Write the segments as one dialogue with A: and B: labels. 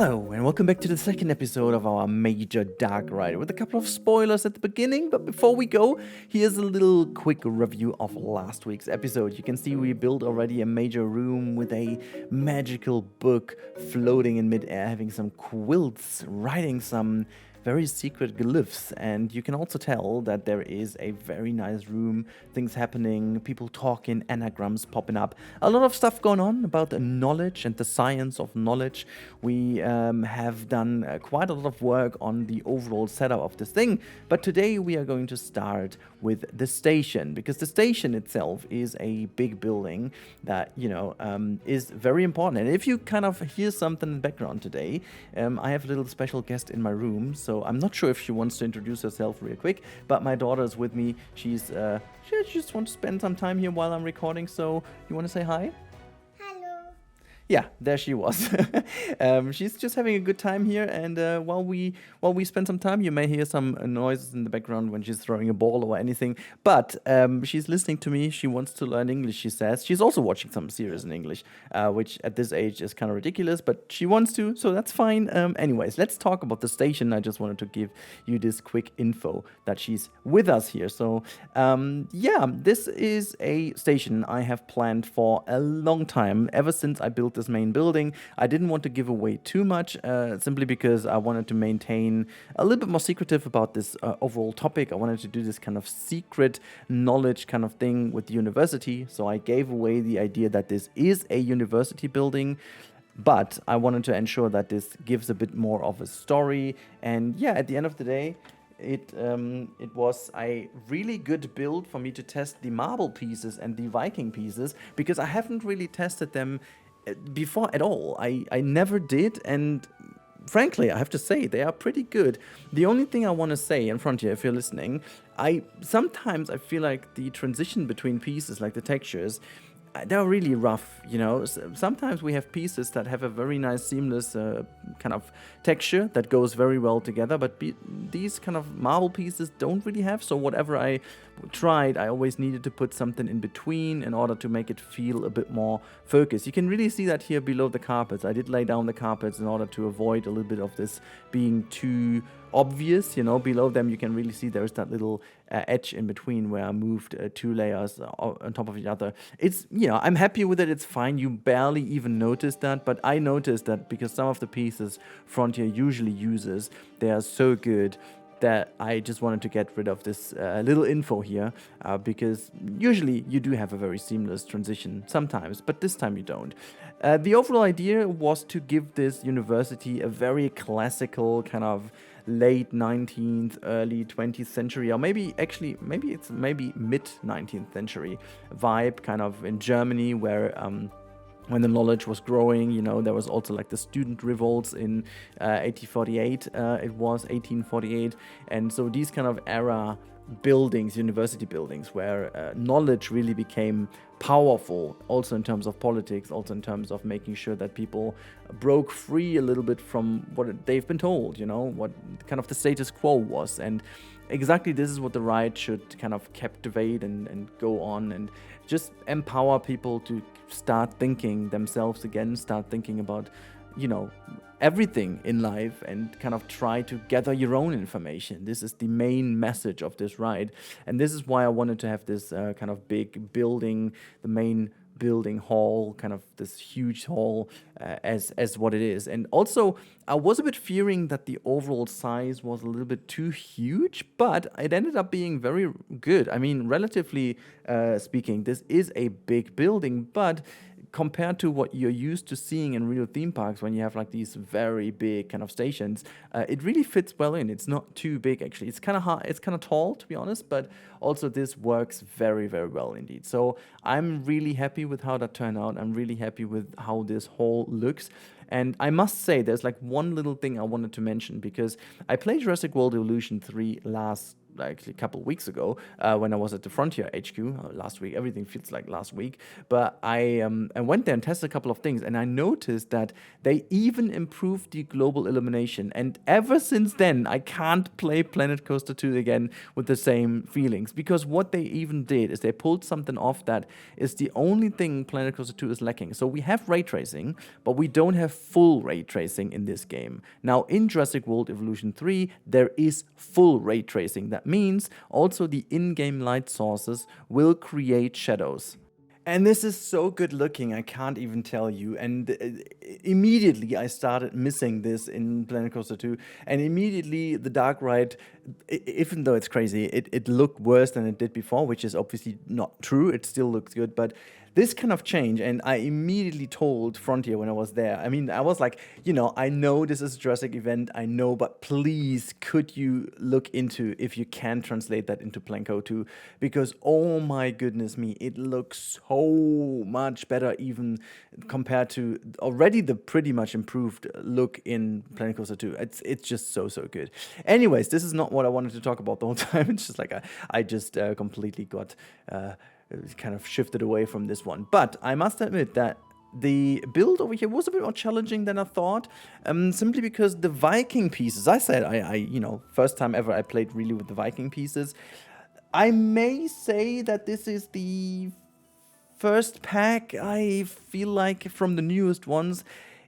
A: Hello, and welcome back to the second episode of our major Darkride with a couple of spoilers at the beginning. But before we go, here's a little quick review of last week's episode. You can see we built already a major room with a magical book floating in midair, having some quilts, writing some very secret glyphs, and you can also tell that there is a very nice room, things happening, people talking, anagrams popping up, a lot of stuff going on about the knowledge and the science of knowledge. We have done quite a lot of work on the overall setup of this thing, but today we are going to start with the station, because the station itself is a big building that, is very important. And if you kind of hear something in the background today, I have a little special guest in my room, so I'm not sure if she wants to introduce herself real quick, but my daughter is with me. She just wants to spend some time here while I'm recording, so you want to say hi? Yeah, there she was. She's just having a good time here, and while we spend some time, you may hear some noises in the background when she's throwing a ball or anything. But she's listening to me. She wants to learn English, she says. She's also watching some series in English, which at this age is kind of ridiculous, but she wants to, so that's fine. Anyways, let's talk about the station. I just wanted to give you this quick info that she's with us here. So, this is a station I have planned for a long time, ever since I built this main building. I didn't want to give away too much, simply because I wanted to maintain a little bit more secretive about this overall topic. I wanted to do this kind of secret knowledge kind of thing with the university, so I gave away the idea that this is a university building. But I wanted to ensure that this gives a bit more of a story, and yeah, at the end of the day, it was a really good build for me to test the marble pieces and the Viking pieces, because I haven't really tested them before at all. I never did, and frankly, I have to say, they are pretty good. The only thing I want to say in front here, if you're listening, sometimes I feel like the transition between pieces, like the textures, they're really rough, Sometimes we have pieces that have a very nice seamless kind of texture that goes very well together, but these kind of marble pieces don't really have. So whatever I tried, I always needed to put something in between in order to make it feel a bit more focused. You can really see that here below the carpets. I did lay down the carpets in order to avoid a little bit of this being too obvious. Below them you can really see there's that little edge in between where I moved two layers on top of each other. It's, I'm happy with it. It's fine. You barely even notice that, but I noticed that because some of the pieces Frontier usually uses, they are so good that I just wanted to get rid of this little info here, because usually you do have a very seamless transition sometimes, but this time you don't. The overall idea was to give this university a very classical kind of late 19th, early 20th century, or maybe it's mid 19th century vibe, kind of in Germany, where when the knowledge was growing, there was also like the student revolts in 1848. It was 1848, and so these kind of era buildings, university buildings, where knowledge really became powerful, also in terms of politics, also in terms of making sure that people broke free a little bit from what they've been told, what kind of the status quo was. And exactly this is what the ride should kind of captivate and go on and just empower people to start thinking themselves again, start thinking about, everything in life, and kind of try to gather your own information. This is the main message of this ride, and this is why I wanted to have this kind of big building, the main building hall, kind of this huge hall, as what it is. And also, I was a bit fearing that the overall size was a little bit too huge, but it ended up being very good. I mean, relatively speaking, this is a big building, but compared to what you're used to seeing in real theme parks, when you have like these very big kind of stations, it really fits well in. It's not too big, actually. It's kind of hard, it's kind of tall, to be honest, but also this works very, very well indeed. So I'm really happy with how that turned out. I'm really happy with how this hall looks. And I must say, there's like one little thing I wanted to mention, because I played Jurassic World Evolution 3 a couple of weeks ago, when I was at the Frontier HQ last week. Everything feels like last week, but I went there and tested a couple of things, and I noticed that they even improved the global illumination. And ever since then, I can't play Planet Coaster 2 again with the same feelings, because what they even did is they pulled something off that is the only thing Planet Coaster 2 is lacking. So we have ray tracing, but we don't have full ray tracing in this game. Now, in Jurassic World Evolution 3, there is full ray tracing. That means also the in-game light sources will create shadows. And this is so good looking, I can't even tell you. And immediately I started missing this in Planet Coaster 2. And immediately the Darkride, even though it's crazy, it looked worse than it did before, which is obviously not true. It still looks good, but this kind of change, and I immediately told Frontier when I was there. I mean, I was like, you know, I know this is a Jurassic event, I know, but please, could you look into if you can translate that into Planco 2? Because, oh my goodness me, it looks so much better even compared to already the pretty much improved look in Planet Coaster 2. It's just so good. Anyways, this is not what I wanted to talk about the whole time. It's just like I just completely got kind of shifted away from this one. But I must admit that the build over here was a bit more challenging than I thought, simply because the Viking pieces, I said, you know, first time ever I played really with the Viking pieces. I may say that this is the first pack, I feel like, from the newest ones,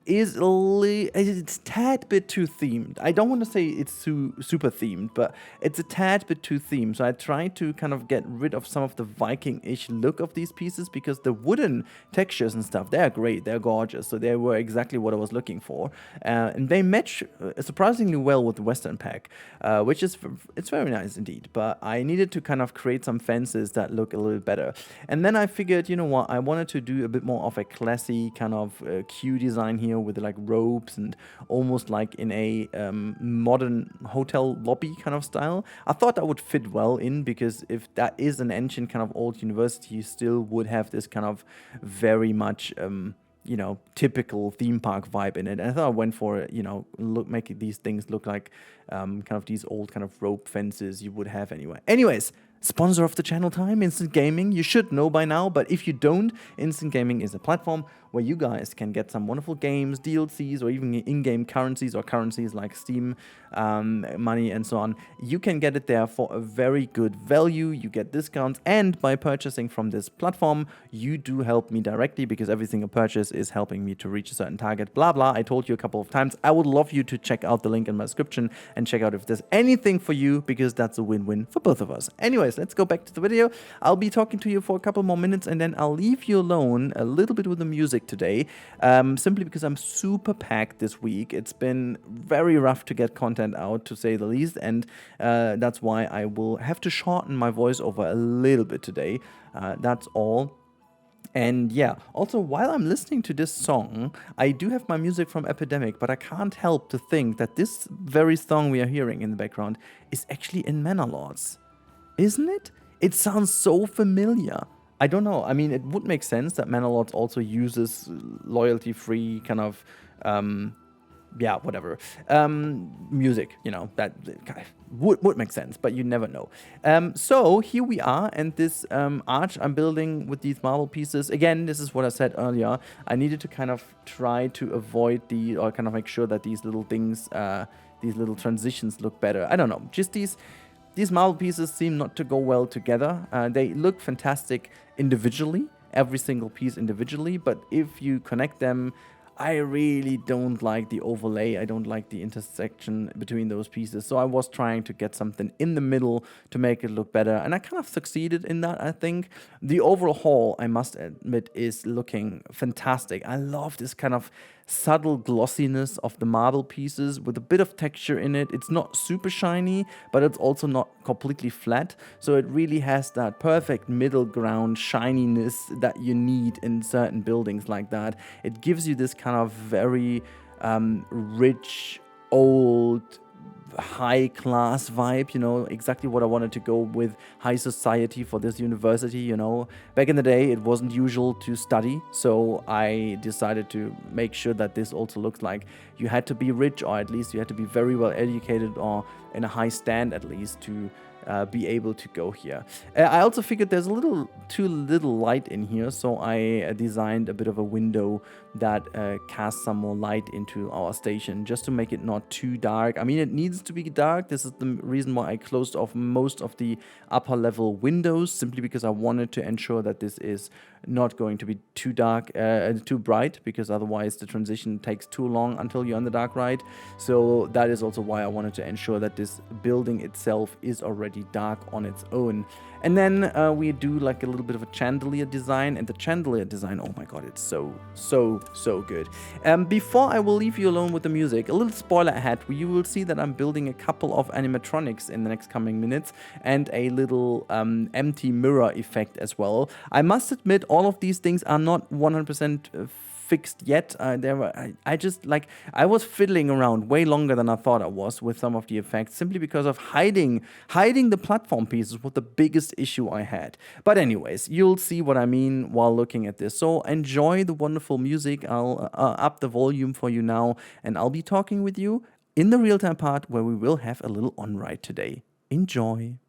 A: is it's a tad bit too themed. I don't want to say it's super themed, but it's a tad bit too themed. So I tried to kind of get rid of some of the Viking-ish look of these pieces, because the wooden textures and stuff, they're great, they're gorgeous. So they were exactly what I was looking for. And they match surprisingly well with the Western pack, which is, it's very nice indeed. But I needed to kind of create some fences that look a little better. And then I figured, you know what, I wanted to do a bit more of a classy kind of queue design here, with like robes and almost like in a modern hotel lobby kind of style. I thought that would fit well in, because if that is an ancient kind of old university, you still would have this kind of very much you know, typical theme park vibe in it. And I thought I went for it, you know, making these things look like kind of these old kind of rope fences you would have anyway. Anyways, sponsor of the channel time, Instant Gaming. You should know by now, but if you don't, Instant Gaming is a platform where you guys can get some wonderful games, DLCs, or even in-game currencies, or currencies like Steam money and so on. You can get it there for a very good value. You get discounts, and by purchasing from this platform, you do help me directly, because every single purchase is helping me to reach a certain target. Blah, blah. I told you a couple of times. I would love you to check out the link in my description and check out if there's anything for you, because that's a win-win for both of us. Anyways, let's go back to the video. I'll be talking to you for a couple more minutes, and then I'll leave you alone a little bit with the music today, simply because I'm super packed this week. It's been very rough to get content out, to say the least, and that's why I will have to shorten my voiceover a little bit today. That's all. And yeah, also while I'm listening to this song, I do have my music from Epedemic, but I can't help to think that this very song we are hearing in the background is actually in Manor Lords. Isn't it? It sounds so familiar. I don't know. I mean, it would make sense that Manor Lords also uses loyalty-free kind of, yeah, whatever, music, you know, that would make sense, but you never know. So here we are, and this arch I'm building with these marble pieces. Again, this is what I said earlier. I needed to kind of try to avoid or kind of make sure that these little things, these little transitions look better. I don't know, just these marble pieces seem not to go well together. They look fantastic individually, every single piece individually, but if you connect them, I really don't like the overlay. I don't like the intersection between those pieces. So I was trying to get something in the middle to make it look better. And I kind of succeeded in that, I think. The overall haul, I must admit, is looking fantastic. I love this kind of subtle glossiness of the marble pieces with a bit of texture in it. It's not super shiny, but it's also not completely flat. So it really has that perfect middle ground shininess that you need in certain buildings like that. It gives you this kind of very rich, old, high-class vibe, you know, exactly what I wanted to go with, high society for this university, you know. Back in the day, it wasn't usual to study, so I decided to make sure that this also looks like you had to be rich, or at least you had to be very well educated, or in a high stand at least, to be able to go here. I also figured there's too little light in here, so I designed a bit of a window that cast some more light into our station, just to make it not too dark. I mean, it needs to be dark. This is the reason why I closed off most of the upper level windows, simply because I wanted to ensure that this is not going to be too dark, too bright, because otherwise the transition takes too long until you're on the Darkride. So that is also why I wanted to ensure that this building itself is already dark on its own. And then we do like a little bit of a chandelier design, and the chandelier design, oh my god, it's so good. Before I will leave you alone with the music, a little spoiler ahead, you will see that I'm building a couple of animatronics in the next coming minutes, and a little empty mirror effect as well. I must admit, all of these things are not 100% fixed yet. I was fiddling around way longer than I thought I was with some of the effects, simply because of hiding the platform pieces was the biggest issue I had. But anyways, you'll see what I mean while looking at this. So enjoy the wonderful music. I'll up the volume for you now, and I'll be talking with you in the real-time part where we will have a little on-ride today. Enjoy.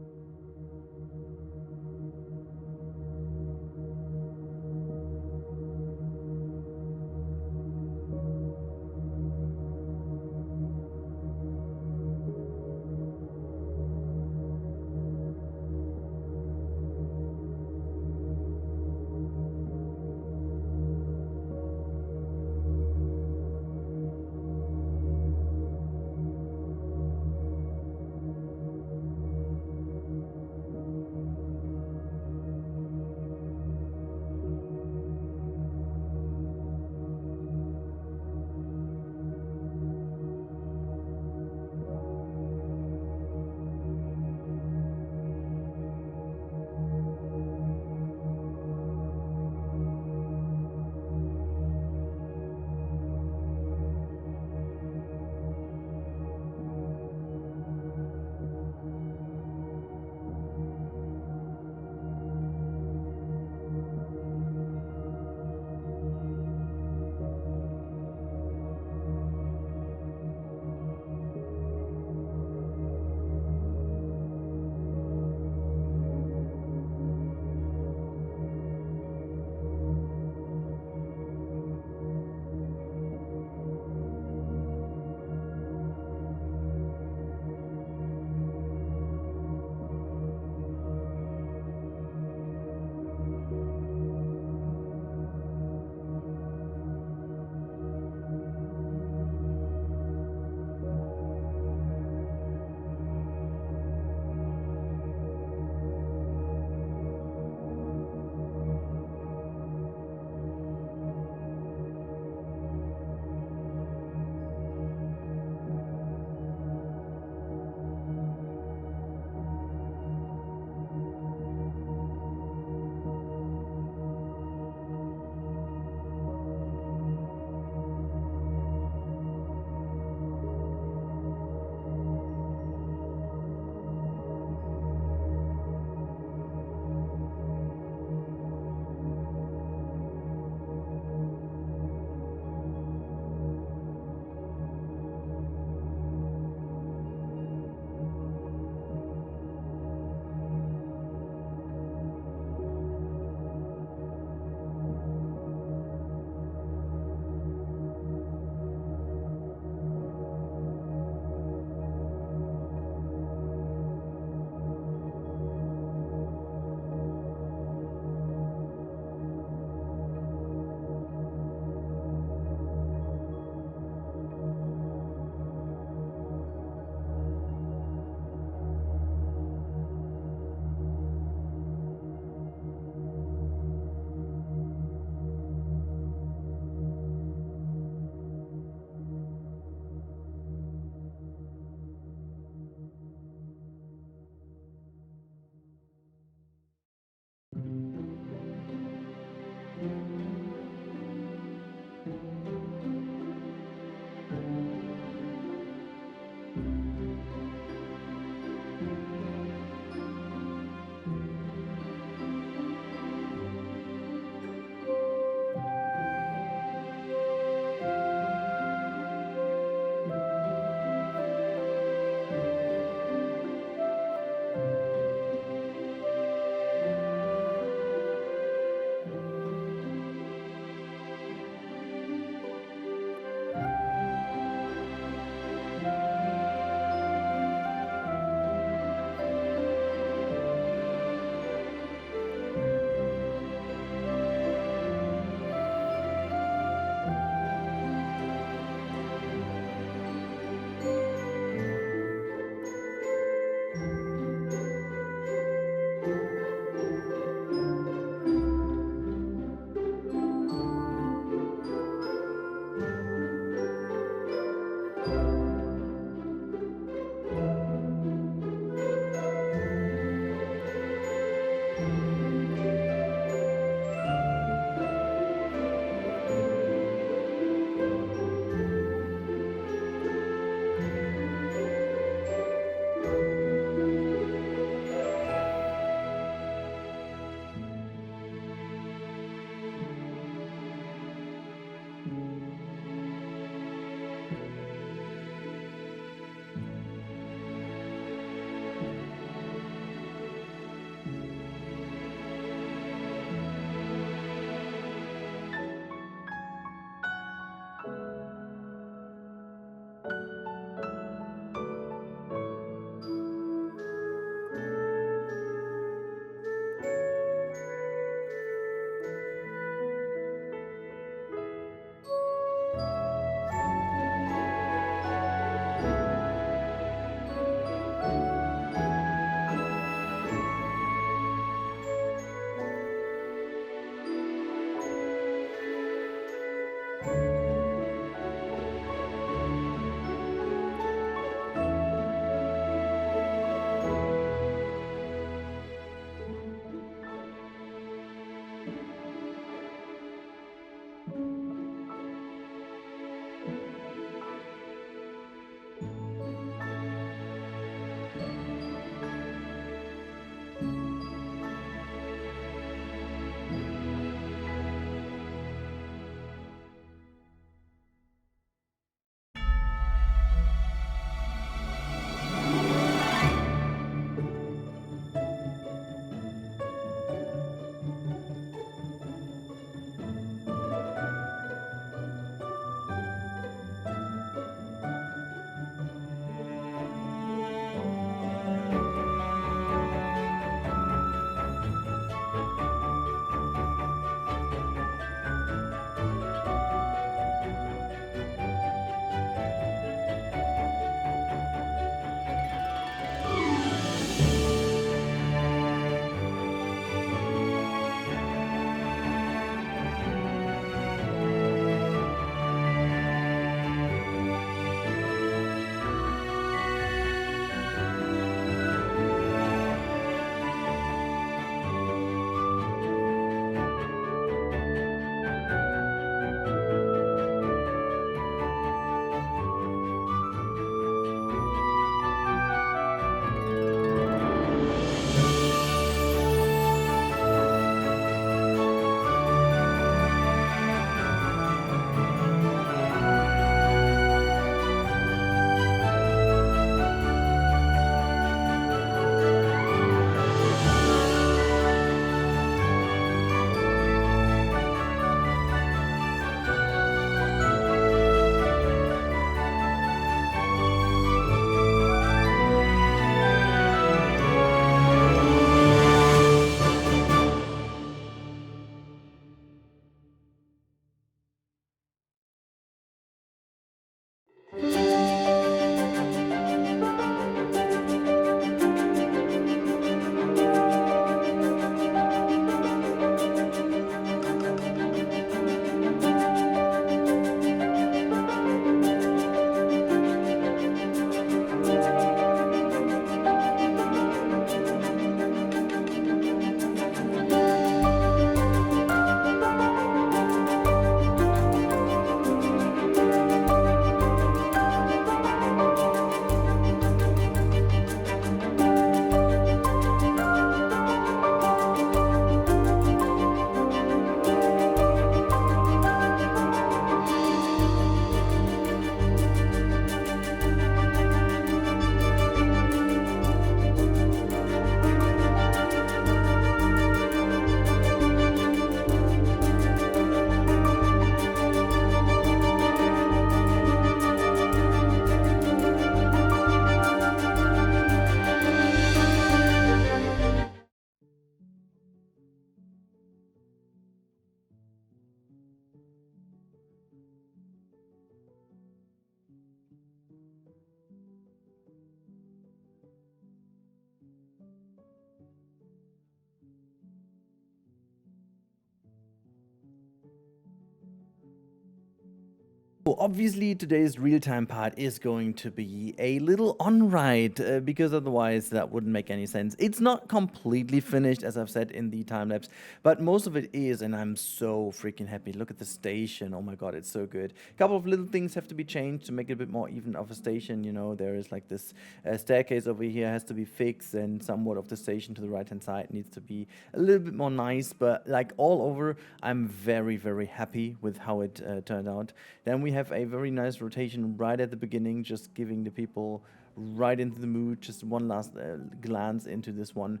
A: Well, obviously, today's real-time part is going to be a little on-ride, because otherwise that wouldn't make any sense. It's not completely finished, as I've said in the time-lapse, but most of it is, and I'm so freaking happy. Look at the station. Oh my god, it's so good. A couple of little things have to be changed to make it a bit more even of a station. You know, there is like this staircase over here has to be fixed, and somewhat of the station to the right-hand side needs to be a little bit more nice, but like all over, I'm very, very happy with how it turned out. Then we have a very nice rotation right at the beginning, just giving the people right into the mood. Just one last glance into this one.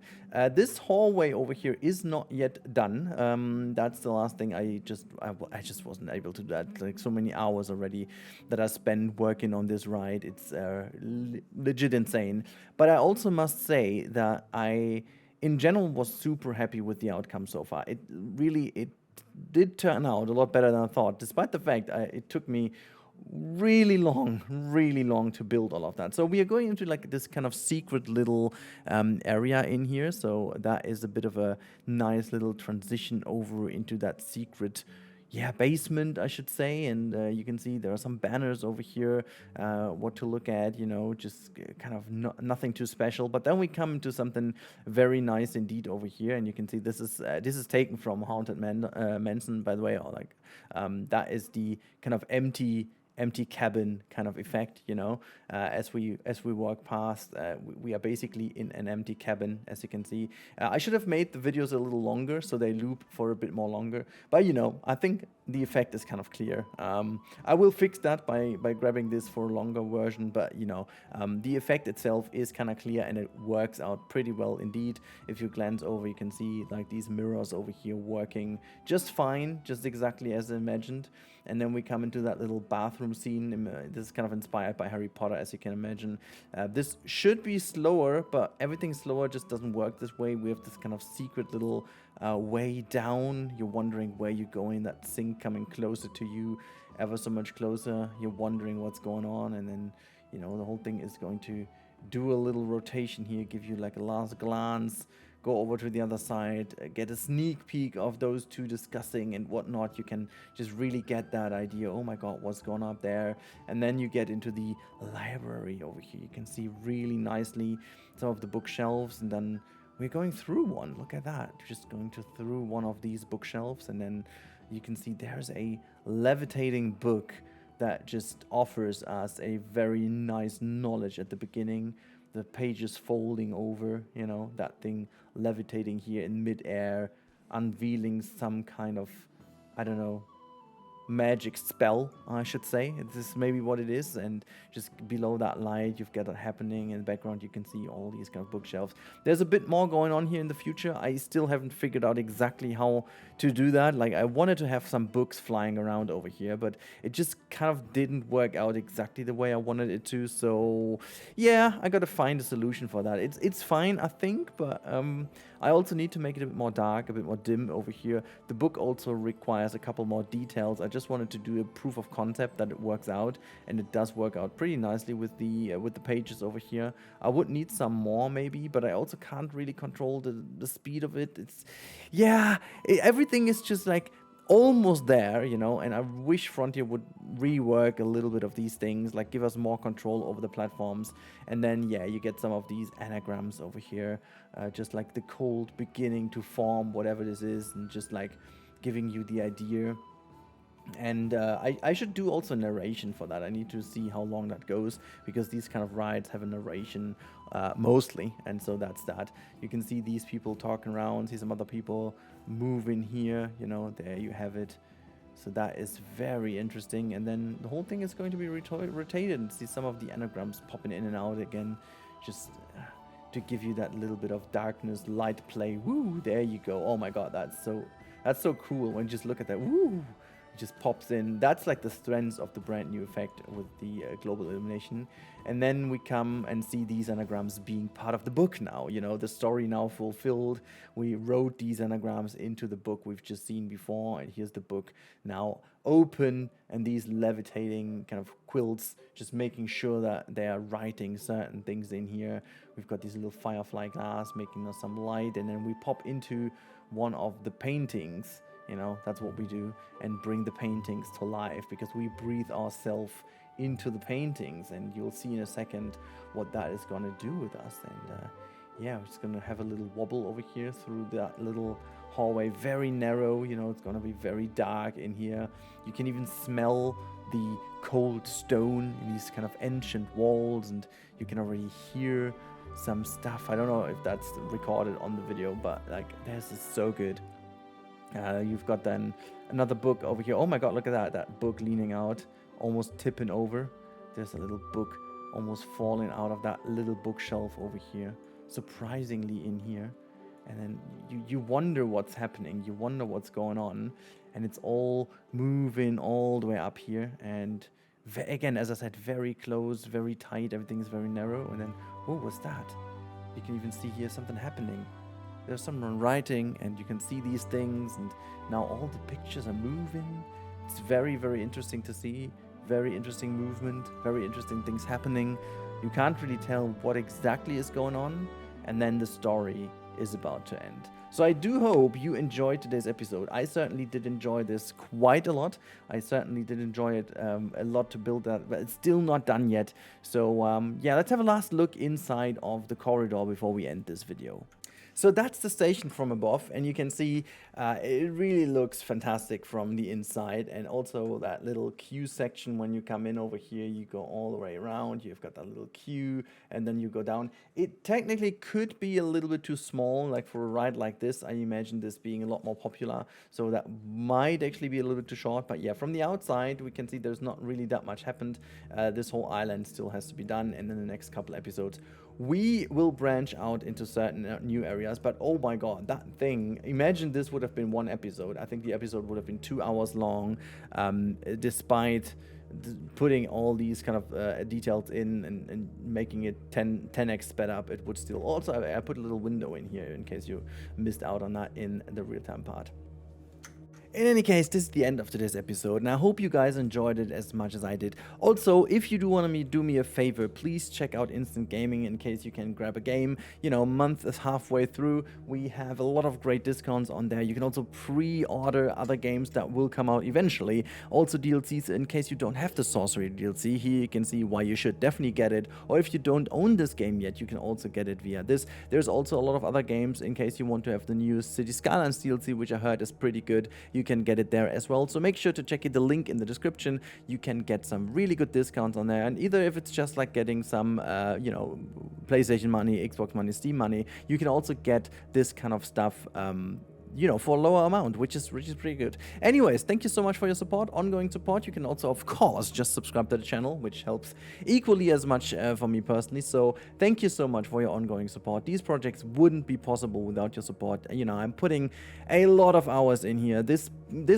A: This hallway over here is not yet done. That's the last thing. I just wasn't able to do that. Like so many hours already that I spent working on this ride. It's legit insane. But I also must say that I, in general, was super happy with the outcome so far. It did turn out a lot better than I thought, despite the fact it took me really long to build all of that. So we are going into like this kind of secret little area in here. So that is a bit of a nice little transition over into that secret basement, I should say. And you can see there are some banners over here, what to look at, you know, just kind of nothing too special. But then we come to something very nice indeed over here, and you can see this is taken from Haunted Mansion, by the way, or like that is the kind of empty cabin kind of effect, you know. As we walk past, we are basically in an empty cabin, as you can see. I should have made the videos a little longer so they loop for a bit more longer, but you know, I think the effect is kind of clear. I will fix that by grabbing this for a longer version, but you know, the effect itself is kind of clear and it works out pretty well indeed. If you glance over, you can see like these mirrors over here working just fine, just exactly as I imagined. And then we come into that little bathroom scene. This is kind of inspired by Harry Potter, as you can imagine. This should be slower, but everything slower just doesn't work this way. We have this kind of secret little way down. You're wondering where you're going. That sink coming closer to you, ever so much closer. You're wondering what's going on, and then, you know, the whole thing is going to do a little rotation here, give you like a last glance, go over to the other side, get a sneak peek of those two discussing and whatnot. You can just really get that idea. Oh my god, what's going on up there? And then you get into the library over here. You can see really nicely some of the bookshelves, and then we're going through one. Look at that. Just going through one of these bookshelves, and then you can see there's a levitating book that just offers us a very nice knowledge at the beginning. The pages folding over, you know, that thing levitating here in midair, unveiling some kind of, I don't know, magic spell, I should say. This is maybe what it is. And just below that light, you've got that happening. In the background, you can see all these kind of bookshelves. There's a bit more going on here in the future. I still haven't figured out exactly how to do that. Like, I wanted to have some books flying around over here, but it just kind of didn't work out exactly the way I wanted it to. So yeah, I gotta find a solution for that. It's fine, I think, but I also need to make it a bit more dark, a bit more dim over here. The book also requires a couple more details. I just wanted to do a proof of concept that it works out, and it does work out pretty nicely with the pages over here. I would need some more maybe, but I also can't really control the speed of it. Everything is just like almost there, you know, and I wish Frontier would rework a little bit of these things, like give us more control over the platforms. And then yeah, you get some of these anagrams over here, just like the cold beginning to form whatever this is, and just like giving you the idea. And I should do also narration for that. I need to see how long that goes, because these kind of rides have a narration mostly, and so that's that. You can see these people talking around, see some other people moving here, you know, there you have it. So that is very interesting, and then the whole thing is going to be rotated, and see some of the anagrams popping in and out again, just to give you that little bit of darkness, light play. Woo, there you go. Oh my god, that's so cool when you just look at that. Woo, it just pops in. That's like the strength of the brand new effect with the global illumination. And then we come and see these anagrams being part of the book now. You know, the story now fulfilled. We wrote these anagrams into the book we've just seen before, and here's the book now open, and these levitating kind of quilts just making sure that they are writing certain things in here. We've got these little firefly glass making us some light, and then we pop into one of the paintings. You know, that's what we do, and bring the paintings to life, because we breathe ourselves into the paintings, and you'll see in a second what that is going to do with us. And yeah, we're just going to have a little wobble over here through that little hallway, very narrow, you know, it's going to be very dark in here. You can even smell the cold stone in these kind of ancient walls, and you can already hear some stuff. I don't know if that's recorded on the video, but like, this is so good. You've got then another book over here. Oh my god, look at that book leaning out, almost tipping over. There's a little book almost falling out of that little bookshelf over here, surprisingly in here. And then you wonder what's happening, you wonder what's going on, and it's all moving all the way up here. And again, as I said, very close, very tight, everything's very narrow. And then, oh, what's that? You can even see here something happening. There's someone writing, and you can see these things, and now all the pictures are moving. It's very, very interesting to see. Very interesting movement, very interesting things happening. You can't really tell what exactly is going on, and then the story is about to end. So I do hope you enjoyed today's episode. I certainly did enjoy this quite a lot. I certainly did enjoy it a lot to build that, but it's still not done yet. So yeah, let's have a last look inside of the corridor before we end this video. So that's the station from above, and you can see it really looks fantastic from the inside. And also that little queue section, when you come in over here, you go all the way around, you've got that little queue, and then you go down. It technically could be a little bit too small, like for a ride like this. I imagine this being a lot more popular, so that might actually be a little bit too short. But yeah, from the outside, we can see there's not really that much happened. This whole island still has to be done, and in the next couple episodes, we will branch out into certain new areas. But oh my god, that thing, imagine this would have been one episode. I think the episode would have been 2 hours long, despite putting all these kind of details in and making it 10x sped up. It would still also, I put a little window in here in case you missed out on that in the real-time part. In any case, this is the end of today's episode, and I hope you guys enjoyed it as much as I did. Also, if you do want to do me a favor, please check out Instant Gaming in case you can grab a game. You know, month is halfway through. We have a lot of great discounts on there. You can also pre-order other games that will come out eventually. Also DLCs in case you don't have the Sorcery DLC. Here you can see why you should definitely get it. Or if you don't own this game yet, you can also get it via this. There's also a lot of other games in case you want to have the new City Skylines DLC, which I heard is pretty good. You can get it there as well, so make sure to check the link in the description. You can get some really good discounts on there, and either if it's just like getting some you know, PlayStation money, Xbox money, Steam money, you can also get this kind of stuff you know, for a lower amount, which is pretty good. Anyways, thank you so much for your support, ongoing support. You can also, of course, just subscribe to the channel, which helps equally as much for me personally. So thank you so much for your ongoing support. These projects wouldn't be possible without your support. You know, I'm putting a lot of hours in here. This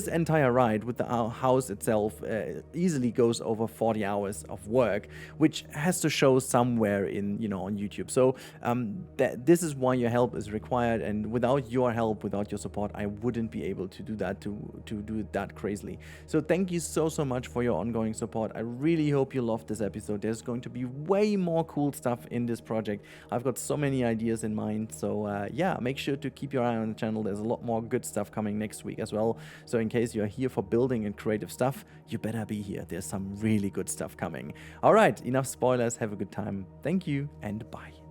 A: entire ride with the house itself easily goes over 40 hours of work, which has to show somewhere in, you know, on YouTube. So this is why your help is required, and without your help, without your support, I wouldn't be able to do that, to do it that crazily. So thank you so much for your ongoing support. I really hope you loved this episode. There's going to be way more cool stuff in this project. I've got so many ideas in mind. So yeah, make sure to keep your eye on the channel. There's a lot more good stuff coming next week as well. So in case you're here for building and creative stuff, you better be here. There's some really good stuff coming. All right, enough spoilers. Have a good time. Thank you and bye.